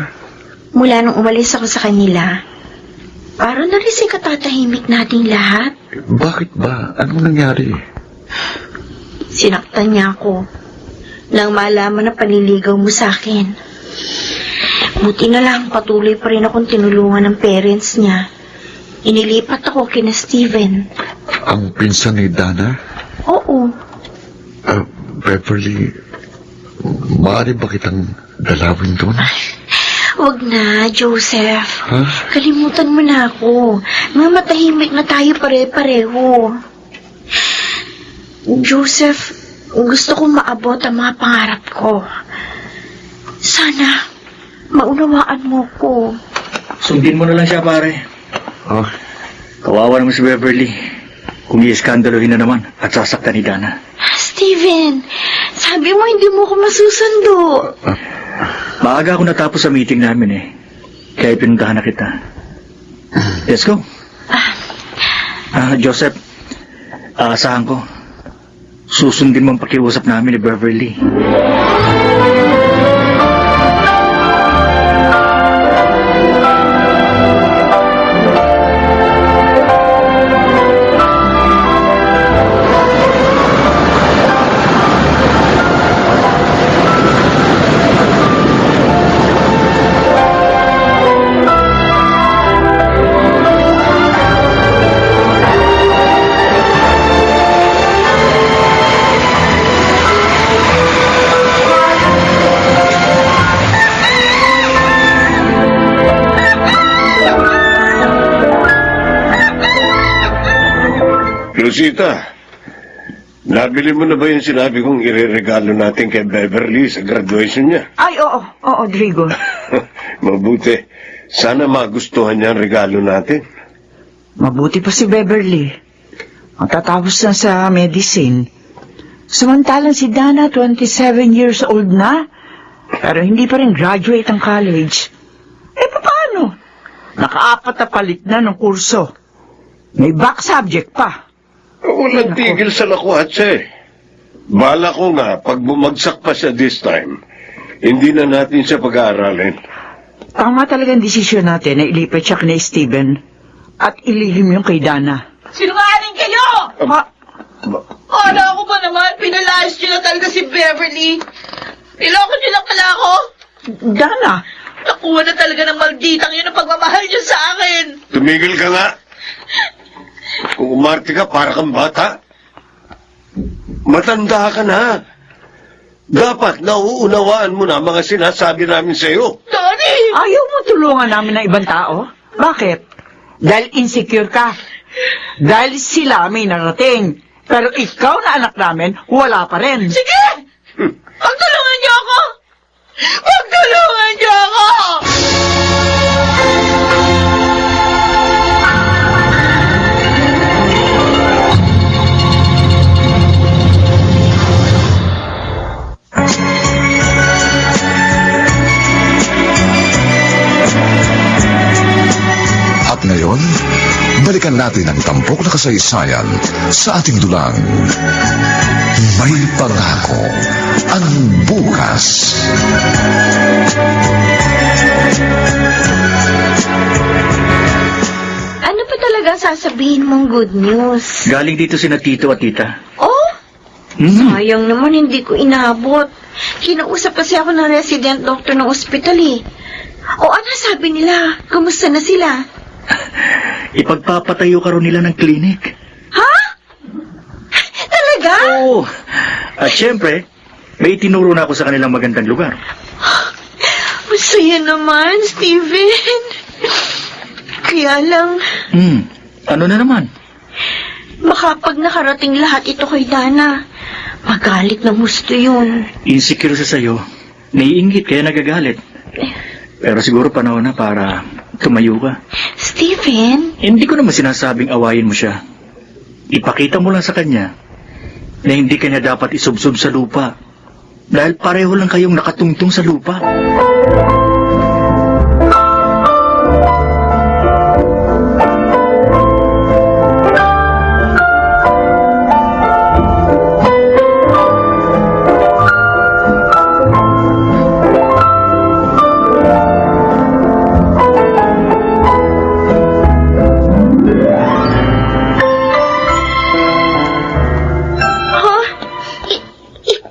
Mula nung umalis ako sa kanila. Para na rin si katatahimik nating lahat. Bakit ba? Anong nangyari? Sinaktan niya ako. Nang malaman na panliligaw mo sa akin. Buti na lang patuloy pa rin akong tinulungan ng parents niya. Inilipat ako kina Steven. Ang pinsan ni Dana? Oo. Beverly, maaari ba kitang dalawin doon? Wag na, Joseph. Ha? Kalimutan mo na ako. Mga matahimik na tayo pare-pareho. Joseph, gusto kong maabot ang mga pangarap ko. Sana, maunawaan mo ko. Sundin mo na lang siya, pare. Oh, Kawawa naman si Beverly. Kung i-skandalohin na naman at sasaktan ni Dana. Steven, sabi mo hindi mo ko masusundo. Maaga ako natapos sa meeting namin eh. Kaya pinuntahan na kita. Let's go. Joseph, aasahan ko. Susundin mo ang pakiusap namin ni Beverly. Rosita, nabili mo na ba yung sinabi kong ireregalo natin kay Beverly sa graduation niya? Ay, oo, Drigo. Mabuti. Sana magustuhan niya ang regalo natin. Mabuti pa si Beverly. Ang tatapos na sa medicine. Samantalang si Dana, 27 years old na. Pero hindi pa rin graduate ang college. Paano? Naka-4 na palit na ng kurso. May back subject pa. Walang tigil sa lakwatsa eh. Bala ko nga, pag bumagsak pa siya this time, hindi na natin siya pag-aaralin. Tama talagang desisyon natin na ilipat siya kay Steven at ilihim yung kay Dana. Sinungaling kayo! Ha? Kala ko ba naman, pinalayas niyo na talaga si Beverly. Niloko niyo lang pala ako. Dana? Nakuha na talaga ng malditang yun ang pagmamahal niyo sa akin. Tumigil ka nga. Kung umarte ka, para kang bata. Matanda ka na. Dapat nauunawaan mo na mga sinasabi namin sa'yo. Daddy! Ayaw mo tulungan namin ng ibang tao? Bakit? Dahil insecure ka. Dahil sila may narating. Pero ikaw na anak namin, wala pa rin. Sige! Pagtulungan niyo ako! Pagtulungan niyo ako! At ngayon, balikan natin ang tampok na kasaysayan sa ating dulang. May pangako ang bukas. Ano pa talaga sasabihin mong good news? Galing dito sina Tito at Tita. Oh, Hmm. sayang naman hindi ko inabot. Kinausap kasi ako ng resident doctor ng ospital eh. O ano sabi nila? Kamusta na sila? Ipagpapatayo ka rin nila ng klinik. Ha? Talaga? Oo. At syempre, may itinuro na ako sa kanilang magandang lugar. Masaya naman, Steven. Kaya lang, Ano na naman? baka pag nakarating lahat ito kay Dana, magalit ng gusto yun. Insecure siya sa'yo. Naiingit kaya nagagalit. Pero siguro panahon na para tumayo ka. Steven? Hindi ko naman sinasabing awayin mo siya. Ipakita mo lang sa kanya na hindi kanya dapat isubsob sa lupa dahil pareho lang kayong nakatungtong sa lupa. Ha?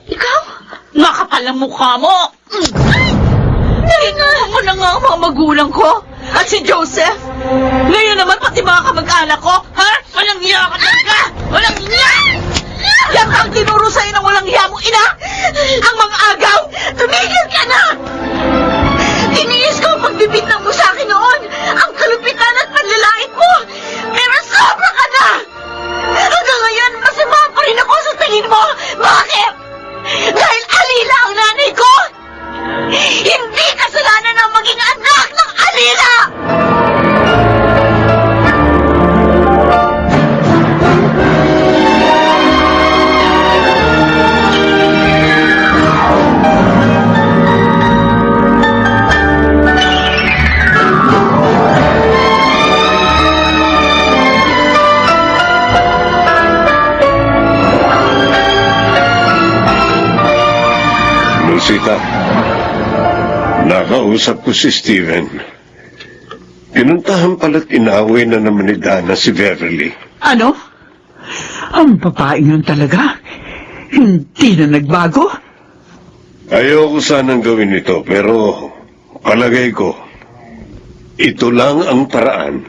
Ikaw? Makapal ang mukha mo! Tinulungan mo na nga ang mga magulang ko at si Joseph. Ngayon naman pati mga kamag-anak ko, ha? Walang hiya ka talaga! Walang hiya! Yan ang tinuro sa'yo ng walang hiya mong ina! Ang mga agaw! Tumigil ka na! Tiniis ko ang pagbibintang mo sa akin noon! Ang kalupitan at panlalait mo! Pero sobra ka na! Hanggang ngayon, masama pa rin ako sa tingin mo! Bakit? Dahil alila ang nanay ko! Hindi kasalanan ng maging anak ng alila! Lucita, nakausap ko si Steven. Pinuntahan pala't inaway na naman ni Dana si Beverly. Ano? Ang babaeng yun talaga? Hindi na nagbago? Ayoko sanang gawin ito, pero palagay ko, ito lang ang paraan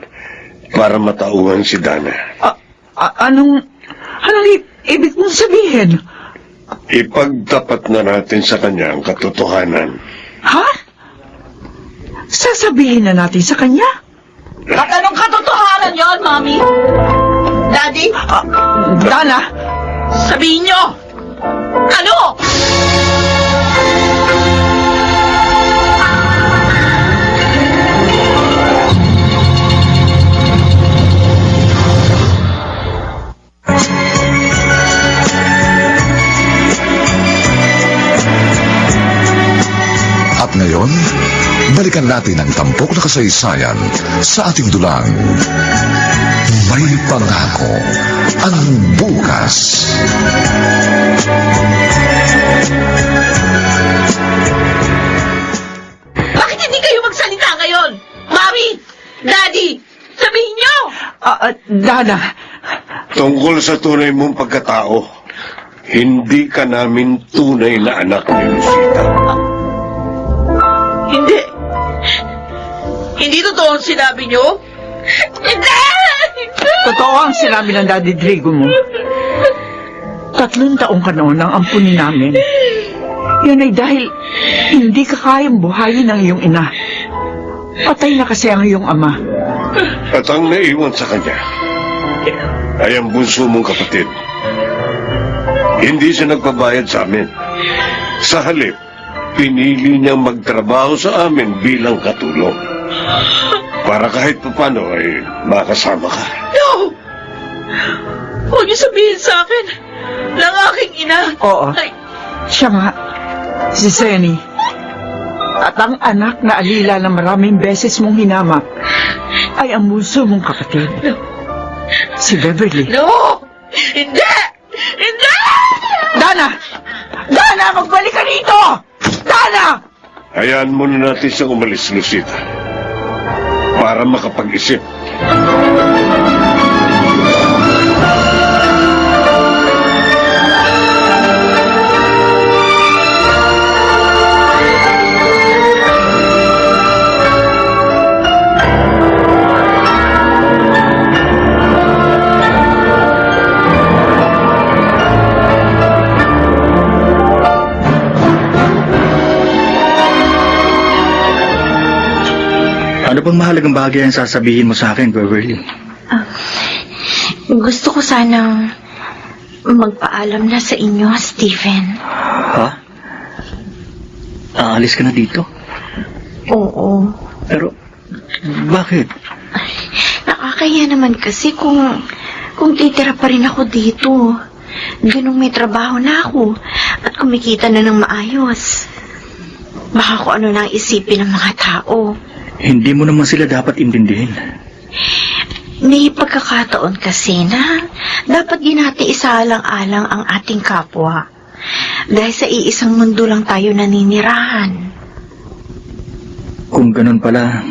para matauhan si Dana. Anong ibig mong sabihin? Ipagtapat na natin sa kanya ang katotohanan. Ha? Sasabihin na natin sa kanya? At anong katotohanan yon, Mami? Daddy, Dana, sabihin nyo! Ano? At ngayon, balikan natin ang tampok na kasaysayan sa ating dulang. May pangako ang bukas. Bakit hindi kayo magsalita ngayon? Mami! Daddy! Sabihin nyo! Dana, Tungkol sa tunay mong pagkatao, hindi ka namin tunay na anak ni Lucita. Hindi. Hindi totoo ang sinabi nyo? Hindi! totoo ang sinabi ng Daddy Drigo mo. 3 taong ka noon ang ampunin namin. Yan ay dahil hindi ka kayang buhayin ng iyong ina. Patay na kasi ang iyong ama. At ang naiwan sa kanya ay ang bunso mong kapatid. Hindi siya nagpabayad sa amin. Sa halip, pinili niyang magtrabaho sa amin bilang katulong. Para kahit papano ay makasama ka. No! Huwag niyo sabihin sa akin ng aking ina. Oo. Ay, Siya nga, si Senny. At ang anak na alila na maraming beses mong hinamak ay ang bunso mong kapatid. Si Beverly. no! Hindi! Hindi! Dana! Dana, magbalik ka dito! Dana! Hayaan muna natin siyang umalis, Lucita. Para makapag-isip. Ano bang mahalagang bagay ang sasabihin mo sa akin, Beverly? Gusto ko sanang magpaalam na sa inyo, Stephen. Ha? Aalis ka na dito? Oo. Pero, bakit? Nakakaya naman kasi kung Kung titira pa rin ako dito, ganung may trabaho na ako at kumikita na ng maayos. Baka kung ano nang isipin ng mga tao. Hindi mo naman sila dapat intindihin. May pagkakataon kasi na dapat ginati-isaalang-alang ang ating kapwa. Dahil sa iisang mundo lang tayo naninirahan. Kung ganun pala,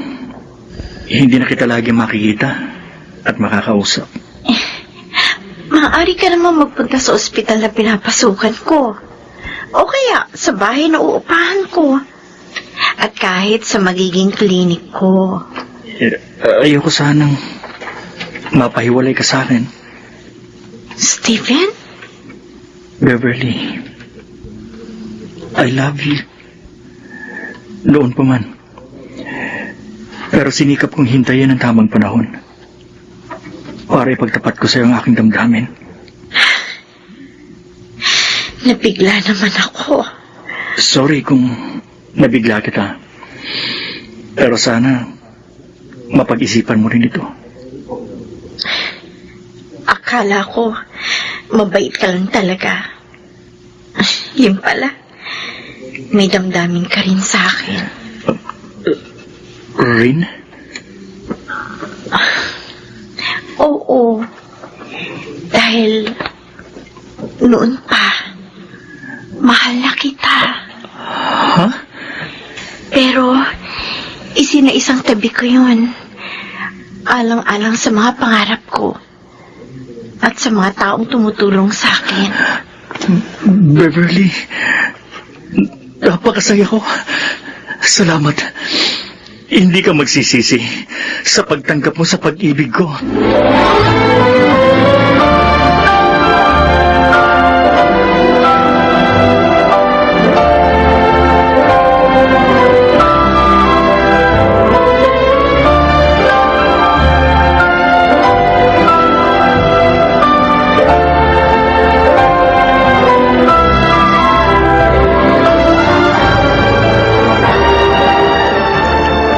hindi na kita lagi makikita at makakausap. Maaari ka naman magpunta sa ospital na pinapasukan ko. O kaya sa bahay na uupahan ko. At kahit sa magiging klinik ko. Ayoko sanang mapahiwalay ka sa akin. Stephen? Beverly, I love you. Noon pa man. Pero sinikap kong hintayin ang tamang panahon para ipagtapat ko sa iyo ang aking damdamin. Nabigla naman ako. Sorry kung nabigla kita. Pero sana mapag-isipan mo rin ito. Akala ko mabait ka lang talaga. Yun pala, may damdamin ka rin sa akin. Rin? Oo. Dahil noon pa, mahal na kita. Ha? Pero, isinaisang tabi ko yun. Alang-alang sa mga pangarap ko. At sa mga taong tumutulong sa akin. Beverly, napakasaya ko. Salamat. Hindi ka magsisisi sa pagtanggap mo sa pag-ibig ko.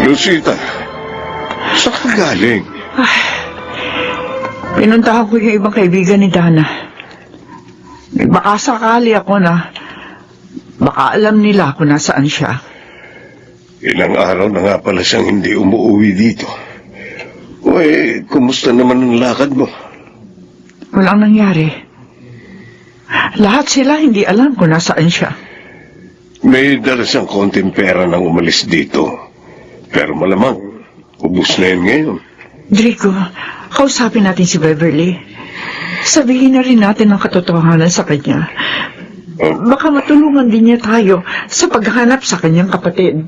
Lucita, saan ka galing? Pinuntahan ko yung ibang kaibigan ni Dana. Baka sakali ako na baka alam nila kung nasaan siya. Ilang araw na nga pala siyang hindi umuwi dito. Uy, kumusta naman ang lakad mo? Walang nangyari. Lahat sila hindi alam kung nasaan siya. May dala siyang konting pera nang umalis dito. Pero malamang, ubus na yun ngayon. Drico, kausapin natin si Beverly. Sabihin na rin natin ang katotohanan sa kanya. Baka matulungan din niya tayo sa paghanap sa kanyang kapatid.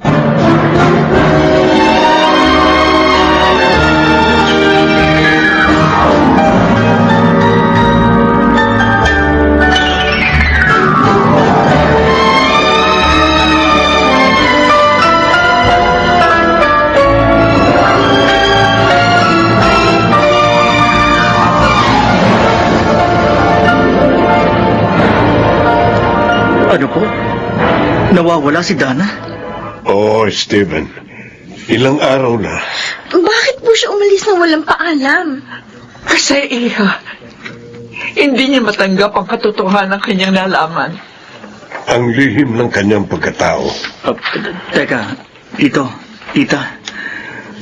Ano po? Nawawala si Dana? Oo, Stephen. Ilang araw na. Bakit po siya umalis na walang paalam? Kasi hindi niya matanggap ang katotohanan ng kanyang nalaman. Ang lihim ng kanyang pagkatao. Teka, tita.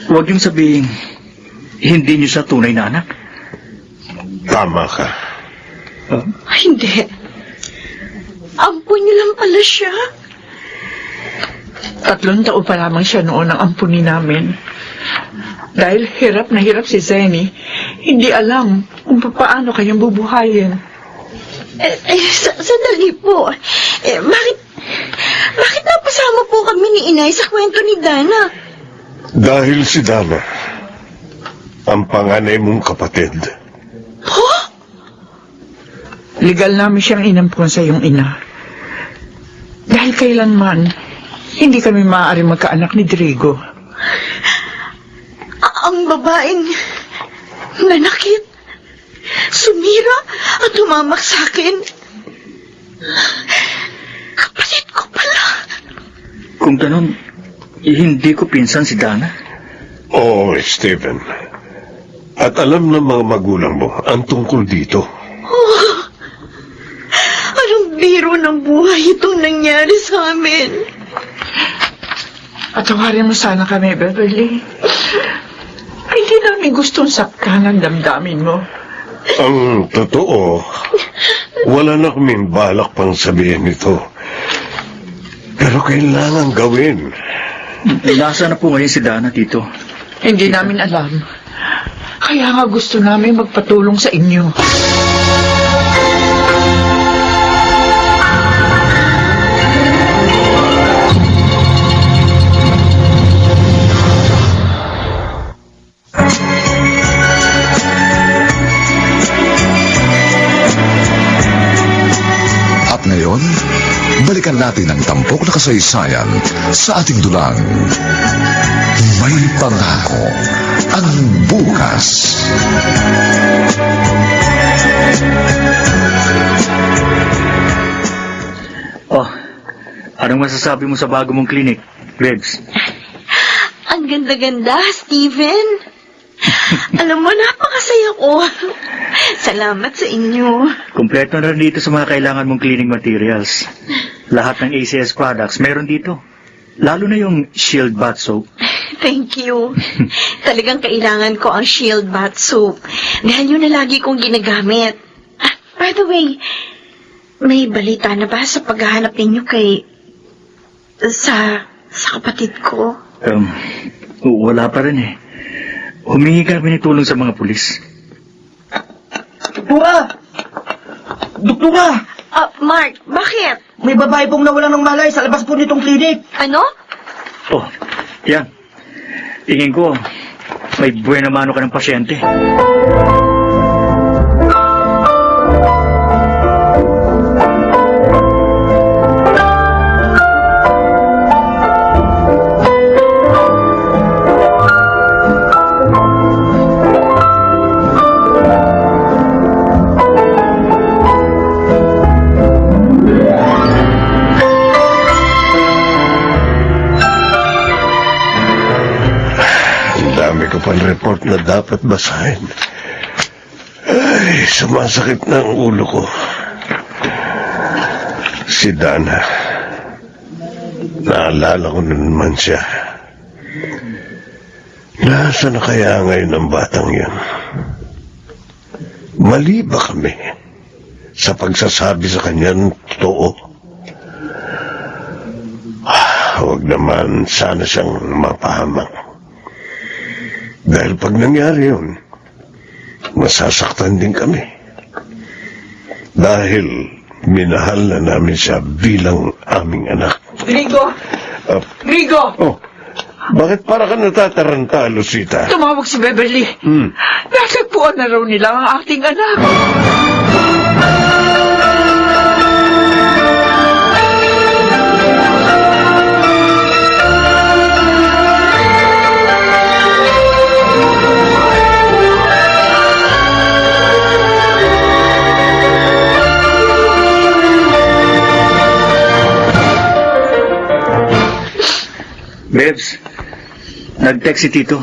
Huwag niyong sabihin, hindi niyo siya tunay na anak. Tama ka. Hindi. Ampun niyo lang pala siya. 3 taon pa lamang siya noon ang ampunin namin. Dahil hirap na hirap si Zenny, hindi alam kung paano kanyang bubuhayin. Sandali po. Bakit napasama po kami ni Inay sa kwento ni Dana? Dahil si Dana, ang panganay mong kapatid. Legal namin siyang inampun sa iyong ina. Dahil kailanman, hindi kami maaari magkaanak ni Drigo. Ang babaeng nanakit, sumira at tumamak sa akin. Kapatid ko pala. Kung ganon, hindi ko pinsan si Dana. Oo, Stephen. At alam ng mga magulang mo ang tungkol dito. Anong biro ng buhay itong nangyari sa amin? Patawarin mo sana kami, Beverly. Hindi namin gustong saktan ang damdamin mo. Ang totoo, wala na kaming balak pang sabihin ito. Pero kailangan gawin. Nasa na po ngayon si Dana, Tito? Hindi namin alam. Kaya nga gusto namin magpatulong sa inyo. At ngayon, balikan natin ang tampok na kasaysayan sa ating dulang. May pangako ang bukas. Oh, anong masasabi mo sa bago mong clinic, Rebs? Ang ganda-ganda, Steven. Alam mo, napakasaya ko. Salamat sa inyo. Kompleto na rin dito sa mga kailangan mong cleaning materials. Lahat ng ACS products meron dito. Lalo na yung Shield Bath Soap. Thank you. Talagang kailangan ko ang Shield Bath Soap. Dahil yun na lagi kong ginagamit. Ah, by the way, may balita na ba sa paghahanap ninyo sa kapatid ko? Wala pa rin eh. Humingi kami ng tulong sa mga pulis. Doktora! Doktora! Mark, bakit? May babae pong nawalan ng malay sa labas po nitong klinik. Ano? Oh, yan. Tingin ko, may buena mano ka ng pasyente. Report na dapat basahin. Ay, sumasakit na ang ulo ko. Si Dana. Naalala ko na naman siya. Nasaan na kaya ngayon ang batang yan? Mali ba kami sa pagsasabi sa kanya ng totoo? Huwag naman sana siyang mapahamak. Dahil pag nangyari yun, masasaktan din kami. Dahil minahal na namin siya bilang aming anak. Rigo! Rigo! Oh, bakit para ka natataranta, Lucita? Tumawag si Beverly. Natagpuan na raw nila ang ating anak. Bebs, nag-text si Tito.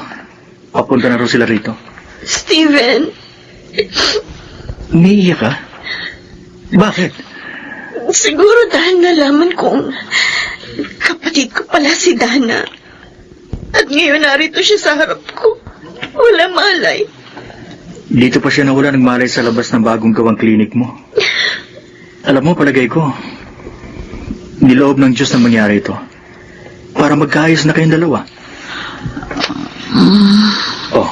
Papunta na raw sila rito. Steven, Umiiyak ka? Bakit? siguro dahil nalaman kong kapatid ko pala si Dana. At ngayon narito siya sa harap ko. Wala malay. Dito pa siya nawala ng malay sa labas ng bagong gawang klinik mo. Alam mo, palagay ko, niloob ng Diyos na mangyari ito. Para magkaayos na kayong dalawa. Oh,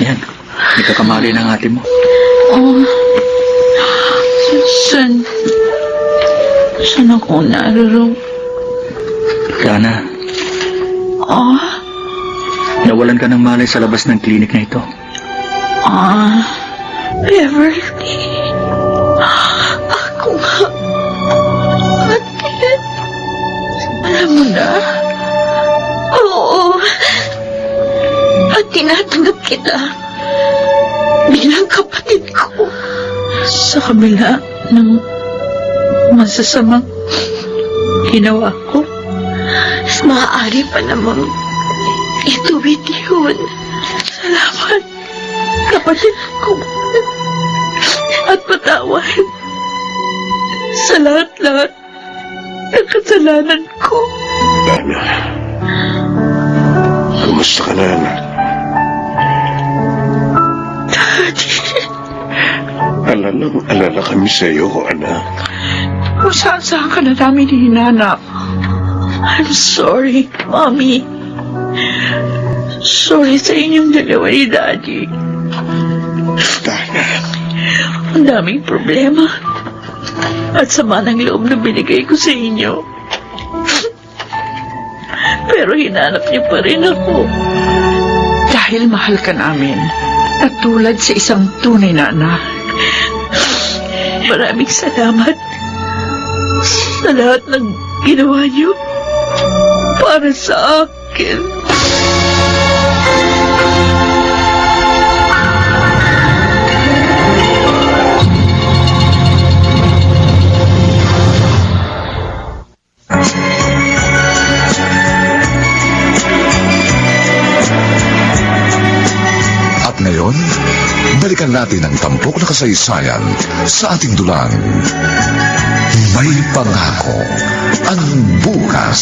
yan. Nagkakamali ng ate mo. Saan ako naroroon? Dana, nawalan ka ng malay sa labas ng klinik na ito. Beverly. Ako nga. Ate. Alam mo na? Oo. At tinatanggap kita bilang kapatid ko. Sa kabila ng masasamang ginawa ko. Maaari pa namang ituwid yun. Salamat. kapatid ko. At patawad sa lahat-lahat ng kasalanan ko. Dana, kumusta ka na, anak? Alala kami sa iyo, anak. Kung saan ka na namin hinanap. I'm sorry, Mommy. Sorry sa inyong dalawa ni Daddy. Dana, Ang daming problema. At sama ng loob na binigay ko sa inyo. Pero hinanap niyo pa rin ako. Dahil mahal ka namin. At tulad sa isang tunay na anak. Maraming salamat sa lahat ng ginawa niyo para sa akin. At ngayon, balikan natin ang tampok na kasaysayan sa ating dulang. May pangako ang bukas.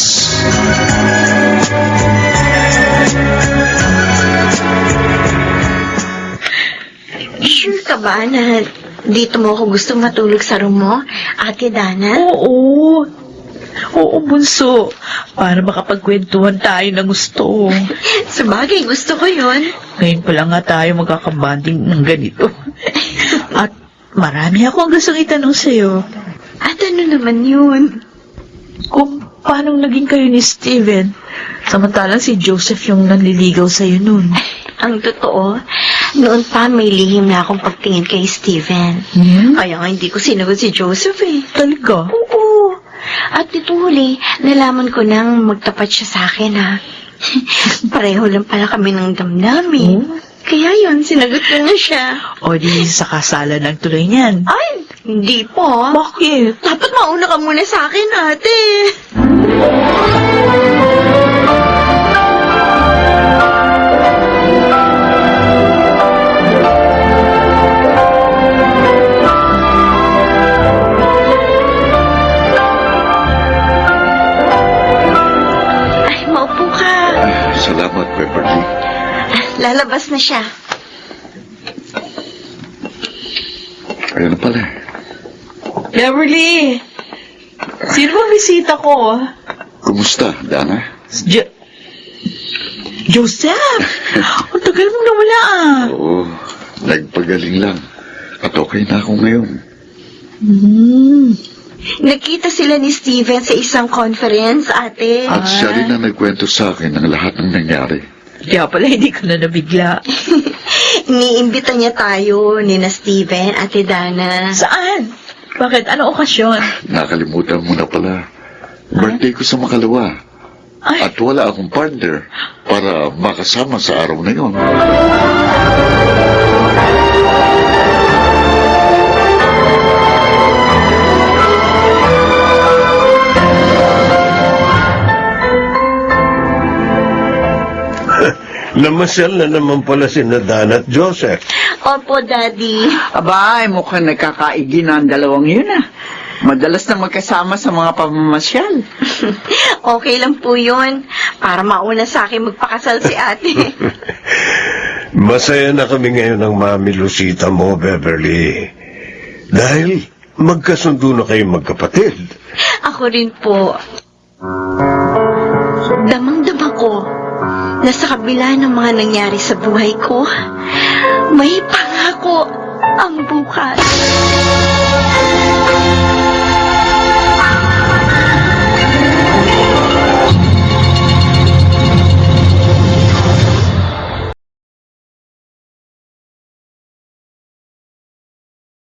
Sure ka ba na dito mo ako gustong matulog sa room mo, Ate Dana? Oo, bunso. Para makapagkwentuhan tayo ng gusto. Sabagay, gusto ko yun. Ngayon pa lang nga tayo magkakabanding ng ganito. At marami akong gustong itanong sa'yo. At ano naman yun? Kung paano naging kayo ni Steven, samantalang si Joseph yung nanliligaw sa'yo nun. Ang totoo, noon pa may lihim na akong pagtingin kay Steven. Kaya nga hindi ko sinagot si Joseph eh. Talaga? Oo. At dito huli, nalaman ko nang magtapat siya sa akin ha. Pareho lang pala kami ng damdamin. Kaya yun, sinagot ko na siya. O di sa kasalan ng tuloy niyan. Ay, hindi po. Bakit? Dapat mauna ka muna sa akin, ate. Ay, maupo ka. Salamat, Beverly. Lalabas na siya. Ayun na pala. Beverly! Sino bang bisita ko? Kumusta, Dana? Joseph! Ang tagal mong nawala ah. Oo, nagpagaling lang. At okay na ako ngayon. Nakita sila ni Steven sa isang conference, ate. At siya rin na nagkwento sa akin ng lahat ng nangyari. Kaya pala hindi ko na nabigla. Iniimbita niya tayo, Nina Steven, Ate Dana. Saan? Bakit? Ano okasyon? Nakalimutan mo na pala. Birthday ko sa makalawa. Ay, At wala akong partner para makasama sa araw na yon. Namasyal na naman pala si Dana at Joseph. Opo, Daddy. Abay, mukhang nagkakaigi na ang dalawang yun ah. Madalas na magkasama sa mga pamamasyal. Okay lang po yun. Para mauna sa akin magpakasal si ate. Masaya na kami ngayon ng Mami Lucita mo, Beverly. Dahil magkasundo na kayong magkapatid. Ako rin po. Damang-dama ko na sa kabila ng mga nangyari sa buhay ko, may pangako ang bukas.